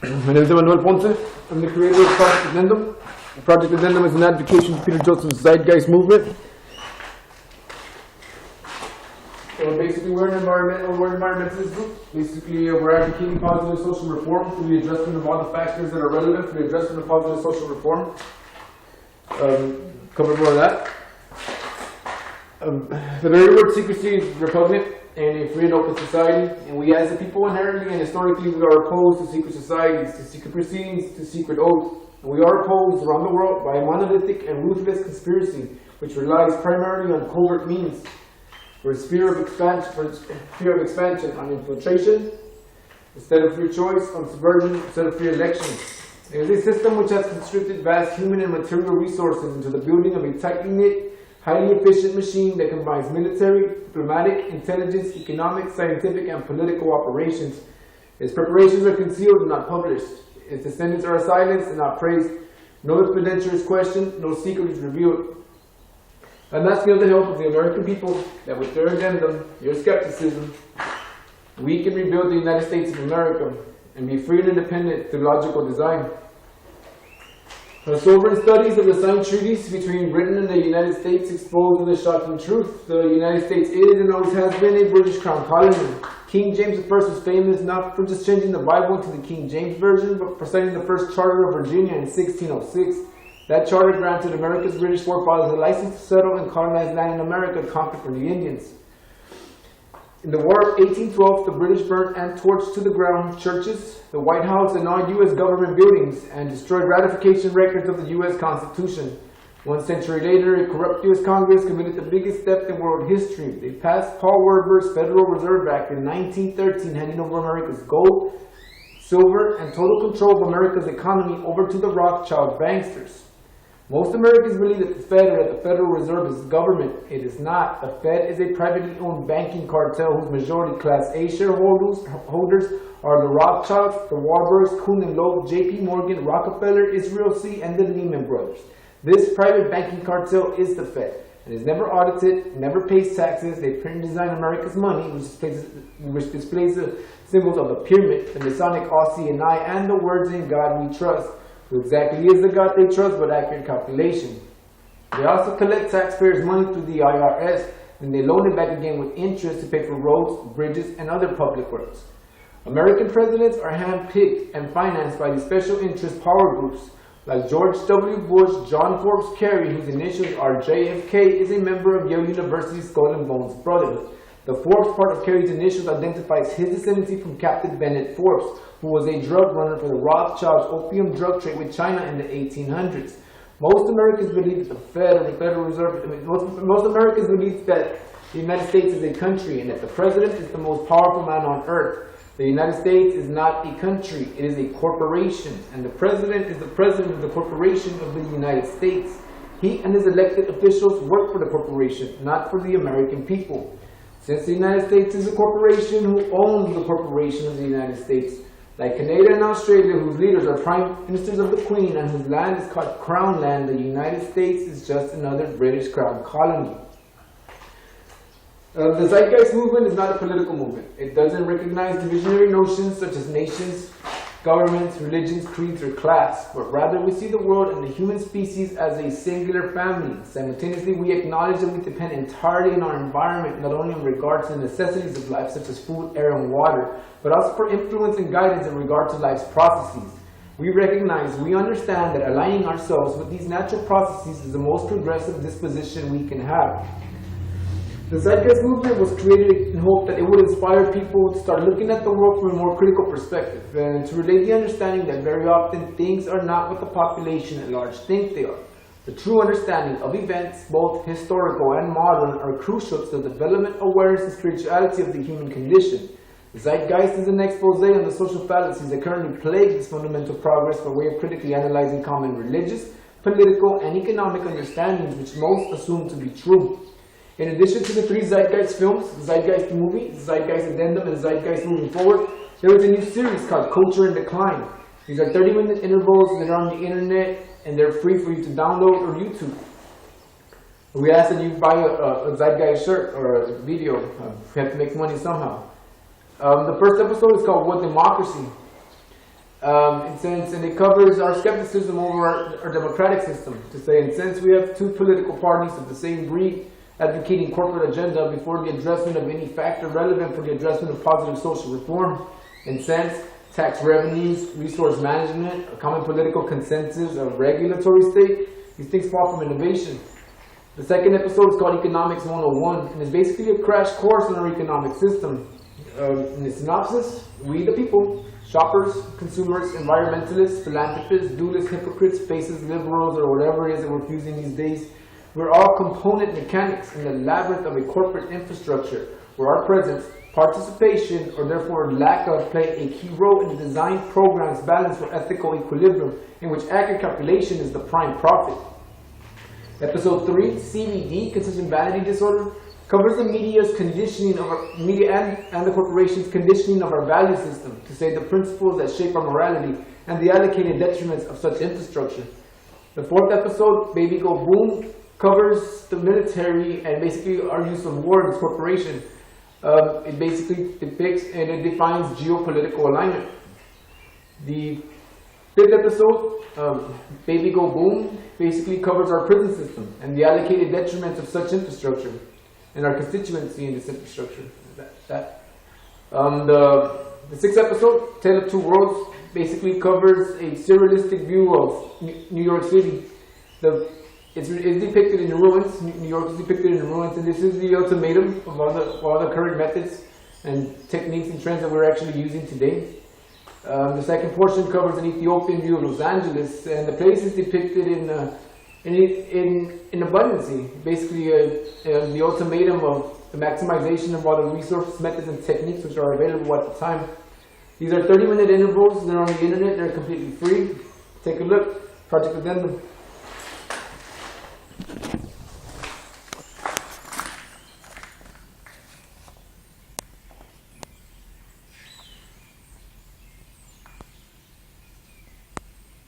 My name is Emmanuel Ponce. I'm the creator of Project Addendum. Project Addendum is an advocation for Peter Joseph's Zeitgeist movement. So basically, we're environmentalists group. Basically, we're advocating positive social reform through the adjustment of all the factors that are relevant for the adjustment of positive social reform. Cover more of that. The very word secrecy is repugnant in a free and open society, and we as a people inherently and historically we are opposed to secret societies, to secret proceedings, to secret oaths. And we are opposed around the world by a monolithic and ruthless conspiracy which relies primarily on covert means for fear of expansion, on infiltration instead of free choice, on subversion instead of free elections. It is a system which has constricted vast human and material resources into the building of a tightly knit, highly efficient machine that combines military, diplomatic, intelligence, economic, scientific, and political operations. Its preparations are concealed and not published. Its descendants are silenced and not praised. No expenditure is questioned, no secret is revealed. I'm asking on the help of the American people that with their addendum, your skepticism, we can rebuild the United States of America and be free and independent through logical design. Sobering studies of the signed treaties between Britain and the United States expose the shocking truth. The United States is and always has been a British crown colony. King James I was famous not for just changing the Bible to the King James Version, but for signing the first charter of Virginia in 1606. That charter granted America's British forefathers a license to settle and colonize land in America conquered from the Indians. In the War of 1812, the British burnt and torched to the ground churches, the White House, and all U.S. government buildings, and destroyed ratification records of the U.S. Constitution. 1 century later, a corrupt U.S. Congress committed the biggest theft in world history. They passed Paul Werber's Federal Reserve Act in 1913, handing over America's gold, silver, and total control of America's economy over to the Rothschild banksters. Most Americans believe that the Fed or that the Federal Reserve is government. It is not. The Fed is a privately owned banking cartel whose majority Class A shareholders are the Rothschilds, the Warburgs, Kuhn and Loeb, J.P. Morgan, Rockefeller, Israel C., and the Lehman Brothers. This private banking cartel is the Fed. It is never audited, never pays taxes. They print and design America's money, which displays the symbols of the pyramid, the Masonic Aussie and I, and the words "In God We Trust." Who exactly is the God they trust, but accurate calculation. They also collect taxpayers' money through the IRS, and they loan it back again with interest to pay for roads, bridges, and other public works. American presidents are hand-picked and financed by these special interest power groups, like George W. Bush. John Forbes Kerry, whose initials are JFK, is a member of Yale University's Skull and Bones Brotherhood. The Forbes part of Kerry's initials identifies his descendancy from Captain Bennett Forbes, who was a drug runner for the Rothschilds' opium drug trade with China in the 1800s. Most Americans believe that the Fed or the Federal Reserve, most Americans believe that the United States is a country and that the president is the most powerful man on earth. The United States is not a country, it is a corporation, and the president is the president of the corporation of the United States. He and his elected officials work for the corporation, not for the American people. Since the United States is a corporation, who owns the corporation of the United States? Like Canada and Australia, whose leaders are prime ministers of the Queen and whose land is called Crown Land, the United States is just another British Crown colony. The Zeitgeist movement is not a political movement. It doesn't recognize divisionary notions such as nations, governments, religions, creeds, or class, but rather we see the world and the human species as a singular family. Simultaneously, we acknowledge that we depend entirely on our environment, not only in regard to the necessities of life, such as food, air, and water, but also for influence and guidance in regard to life's processes. We understand that aligning ourselves with these natural processes is the most progressive disposition we can have. The Zeitgeist movement was created in hope that it would inspire people to start looking at the world from a more critical perspective and to relate the understanding that very often things are not what the population at large think they are. The true understanding of events, both historical and modern, are crucial to the development, awareness, and spirituality of the human condition. The Zeitgeist is an expose on the social fallacies that currently plague this fundamental progress by way of critically analyzing common religious, political, and economic understandings which most assume to be true. In addition to the three Zeitgeist films, the Zeitgeist movie, the Zeitgeist Addendum, and the Zeitgeist Moving Forward, there is a new series called Culture in Decline. These are 30-minute intervals that are on the internet, and they're free for you to download or YouTube. We ask that you buy a Zeitgeist shirt or a video. We have to make money somehow. The first episode is called What Democracy? and it covers our skepticism over our democratic system. To say, in sense, we have two political parties of the same breed advocating corporate agenda before the addressment of any factor relevant for the addressment of positive social reform. In sense, tax revenues, resource management, a common political consensus, a regulatory state, these things fall from innovation. The second episode is called Economics 101, and is basically a crash course in our economic system. In the synopsis, we the people, shoppers, consumers, environmentalists, philanthropists, dualists, hypocrites, faces, liberals, or whatever it is that we're using these days, we're all component mechanics in the labyrinth of a corporate infrastructure where our presence, participation, or therefore lack of, play a key role in the design program's balance for ethical equilibrium, in which accurate calculation is the prime profit. Episode 3, CVD, Consistent Vanity Disorder, covers the media's conditioning of our media and the corporation's conditioning of our value system, to say the principles that shape our morality and the allocated detriments of such infrastructure. The fourth episode, Baby Go Boom, covers the military and basically our use of war in this corporation. It basically depicts and it defines geopolitical alignment. The fifth episode, Baby Go Boom, basically covers our prison system and the allocated detriments of such infrastructure and our constituency in this infrastructure. The sixth episode, Tale of Two Worlds, basically covers a surrealistic view of New York City. It's depicted in the ruins. New York is depicted in the ruins, and this is the ultimatum of all the current methods and techniques and trends that we're actually using today. The second portion covers an Ethiopian view of Los Angeles, and the place is depicted in abundancy. Basically, the ultimatum of the maximization of all the resources, methods, and techniques which are available at the time. These are 30-minute intervals. They're on the internet. They're completely free. Take a look. Project Addendum.